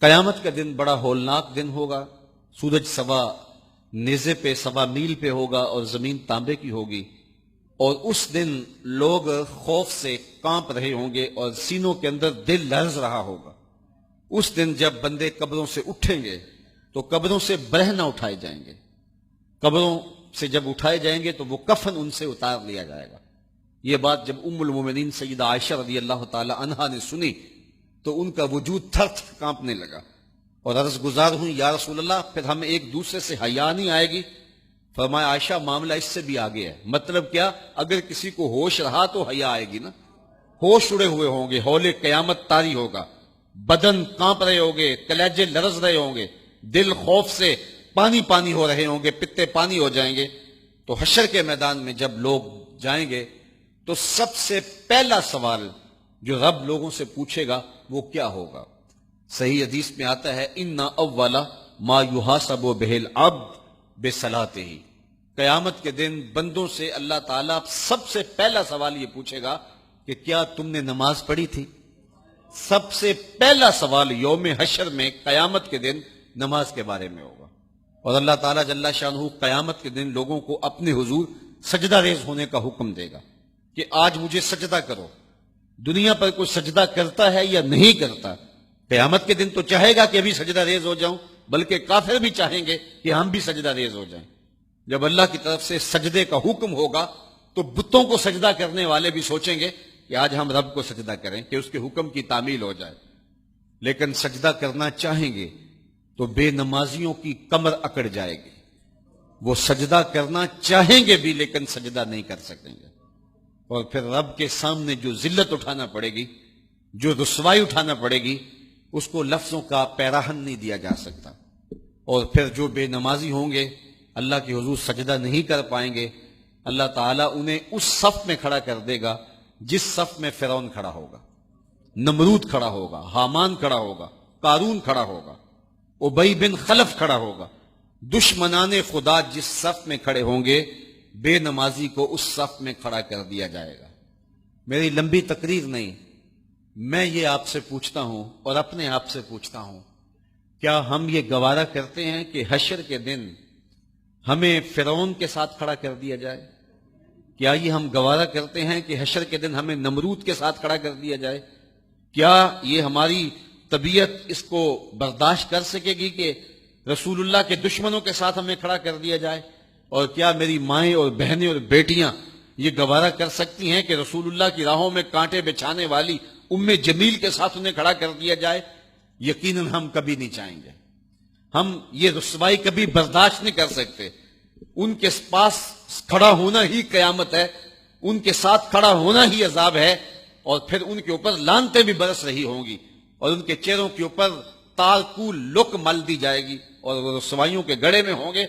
قیامت کا دن بڑا ہولناک دن ہوگا. سورج سوا نیزے پہ، سوا میل پہ ہوگا اور زمین تانبے کی ہوگی، اور اس دن لوگ خوف سے کانپ رہے ہوں گے اور سینوں کے اندر دل لرز رہا ہوگا. اس دن جب بندے قبروں سے اٹھیں گے تو قبروں سے برہ نہ اٹھائے جائیں گے. قبروں سے جب اٹھائے جائیں گے تو وہ کفن ان سے اتار لیا جائے گا. یہ بات جب ام المومنین سیدہ عائشہ رضی اللہ تعالی عنہا نے سنی تو ان کا وجود تھر تھر کانپنے لگا اور عرض گزار ہوئی، یا رسول اللہ پھر ہمیں ایک دوسرے سے حیا نہیں آئے گی؟ فرمایا عائشہ معاملہ اس سے بھی آگے ہے. مطلب کیا؟ اگر کسی کو ہوش رہا تو حیا آئے گی نا. ہوش اڑے ہوئے ہوں گے، ہول قیامت طاری ہوگا، بدن کانپ رہے ہوں گے، کلیجے لرز رہے ہوں گے، دل خوف سے پانی پانی ہو رہے ہوں گے، پتے پانی ہو جائیں گے. تو حشر کے میدان میں جب لوگ جائیں گے تو سب سے پہلا سوال جو رب لوگوں سے پوچھے گا وہ کیا ہوگا؟ صحیح حدیث میں آتا ہے، ان اولا ما یحاسب بہ العبد بصلاۃہ. قیامت کے دن بندوں سے اللہ تعالیٰ سب سے پہلا سوال یہ پوچھے گا کہ کیا تم نے نماز پڑھی تھی؟ سب سے پہلا سوال یوم حشر میں قیامت کے دن نماز کے بارے میں ہوگا. اور اللہ تعالیٰ جل شانہ قیامت کے دن لوگوں کو اپنے حضور سجدہ ریز ہونے کا حکم دے گا کہ آج مجھے سجدہ کرو. دنیا پر کوئی سجدہ کرتا ہے یا نہیں کرتا؟ قیامت کے دن تو چاہے گا کہ ابھی سجدہ ریز ہو جاؤں، بلکہ کافر بھی چاہیں گے کہ ہم بھی سجدہ ریز ہو جائیں. جب اللہ کی طرف سے سجدے کا حکم ہوگا تو بتوں کو سجدہ کرنے والے بھی سوچیں گے کہ آج ہم رب کو سجدہ کریں کہ اس کے حکم کی تعمیل ہو جائے. لیکن سجدہ کرنا چاہیں گے تو بے نمازیوں کی کمر اکڑ جائے گی. وہ سجدہ کرنا چاہیں گے بھی لیکن سجدہ نہیں کر سکیں گے. اور پھر رب کے سامنے جو ذلت اٹھانا پڑے گی، جو رسوائی اٹھانا پڑے گی، اس کو لفظوں کا پیراہن نہیں دیا جا سکتا. اور پھر جو بے نمازی ہوں گے، اللہ کے حضور سجدہ نہیں کر پائیں گے، اللہ تعالیٰ انہیں اس صف میں کھڑا کر دے گا جس صف میں فرعون کھڑا ہوگا، نمرود کھڑا ہوگا، حامان کھڑا ہوگا، قارون کھڑا ہوگا، ابی بن خلف کھڑا ہوگا. دشمنان خدا جس صف میں کھڑے ہوں گے، بے نمازی کو اس صف میں کھڑا کر دیا جائے گا. میری لمبی تقریر نہیں، میں یہ آپ سے پوچھتا ہوں اور اپنے آپ سے پوچھتا ہوں، کیا ہم یہ گوارا کرتے ہیں کہ حشر کے دن ہمیں فرعون کے ساتھ کھڑا کر دیا جائے؟ کیا یہ ہم گوارا کرتے ہیں کہ حشر کے دن ہمیں نمرود کے ساتھ کھڑا کر دیا جائے؟ کیا یہ ہماری طبیعت اس کو برداشت کر سکے گی کہ رسول اللہ کے دشمنوں کے ساتھ ہمیں کھڑا کر دیا جائے؟ اور کیا میری مائیں اور بہنیں اور بیٹیاں یہ گوارا کر سکتی ہیں کہ رسول اللہ کی راہوں میں کانٹے بچھانے والی ام جمیل کے ساتھ انہیں کھڑا کر دیا جائے؟ یقیناً ہم کبھی نہیں چاہیں گے. ہم یہ رسوائی کبھی برداشت نہیں کر سکتے. ان کے پاس کھڑا ہونا ہی قیامت ہے، ان کے ساتھ کھڑا ہونا ہی عذاب ہے، اور پھر ان کے اوپر لعنتیں بھی برس رہی ہوں گی اور ان کے چہروں کے اوپر تالکو لک مل دی جائے گی اور وہ رسوائیوں کے گڑے میں ہوں گے.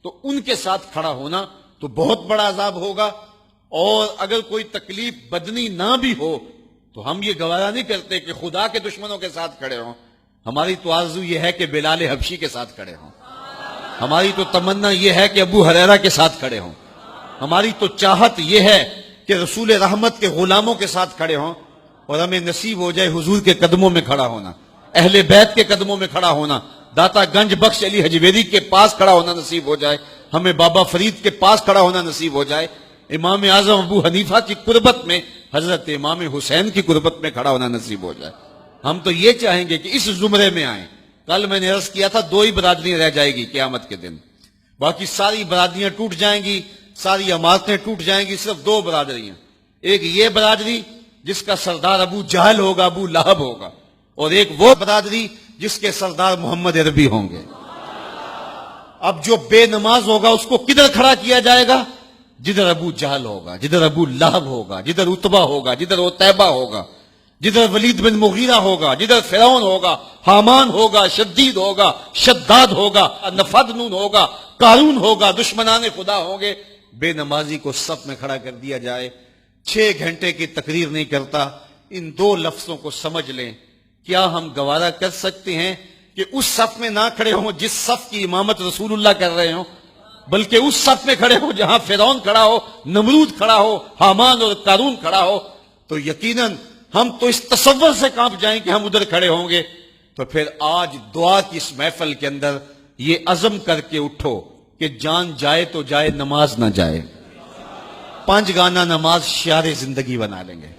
تو ان کے ساتھ کھڑا ہونا تو بہت بڑا عذاب ہوگا. اور اگر کوئی تکلیف بدنی نہ بھی ہو تو ہم یہ گوارا نہیں کرتے کہ خدا کے دشمنوں کے ساتھ کھڑے ہوں. ہماری تو آرزو یہ ہے کہ بلال حبشی کے ساتھ کھڑے ہوں. ہماری تو تمنا یہ ہے کہ ابو ہریرہ کے ساتھ کھڑے ہوں. ہماری تو چاہت یہ ہے کہ رسول رحمت کے غلاموں کے ساتھ کھڑے ہوں. اور ہمیں نصیب ہو جائے حضور کے قدموں میں کھڑا ہونا، اہل بیت کے قدموں میں کھڑا ہونا، داتا گنج بخش علی حجویری کے پاس کھڑا ہونا نصیب ہو جائے، ہمیں بابا فرید کے پاس کھڑا ہونا نصیب ہو جائے، امام اعظم ابو حنیفہ کی قربت میں، حضرت امام حسین کی قربت میں کھڑا ہونا نصیب ہو جائے. ہم تو یہ چاہیں گے کہ اس زمرے میں آئیں. کل میں نے عرض کیا تھا 2 ہی برادریاں رہ جائے گی قیامت کے دن، باقی ساری برادریاں ٹوٹ جائیں گی، ساری عمارتیں ٹوٹ جائیں گی. صرف 2 برادریاں، ایک یہ برادری جس کا سردار ابو جہل ہوگا، ابو لہب ہوگا، اور ایک وہ برادری جس کے سردار محمد عربی ہوں گے. اب جو بے نماز ہوگا اس کو کدھر کھڑا کیا جائے گا؟ جدھر ابو جہل ہوگا، جدھر ابو لہب ہوگا، جدھر عتبہ ہوگا، جدھر عتیبہ ہوگا، جدھر ولید بن مغیرہ ہوگا، جدھر فرعون ہوگا، حامان ہوگا، شدید ہوگا، شداد ہوگا، نفدنون ہوگا، قارون ہوگا، دشمنان خدا ہوں گے. بے نمازی کو صف میں کھڑا کر دیا جائے. 6 گھنٹے کی تقریر نہیں کرتا، ان 2 لفظوں کو سمجھ لیں. کیا ہم گوارا کر سکتے ہیں کہ اس صف میں نہ کھڑے ہوں جس صف کی امامت رسول اللہ کر رہے ہوں، بلکہ اس صف میں کھڑے ہوں جہاں فرعون کھڑا ہو، نمرود کھڑا ہو، حامان اور قارون کھڑا ہو؟ تو یقیناً ہم تو اس تصور سے کانپ جائیں کہ ہم ادھر کھڑے ہوں گے تو پھر آج دعا کی اس محفل کے اندر یہ عزم کر کے اٹھو کہ جان جائے تو جائے، نماز نہ جائے. 5 گانا نماز شعار زندگی بنا لیں گے.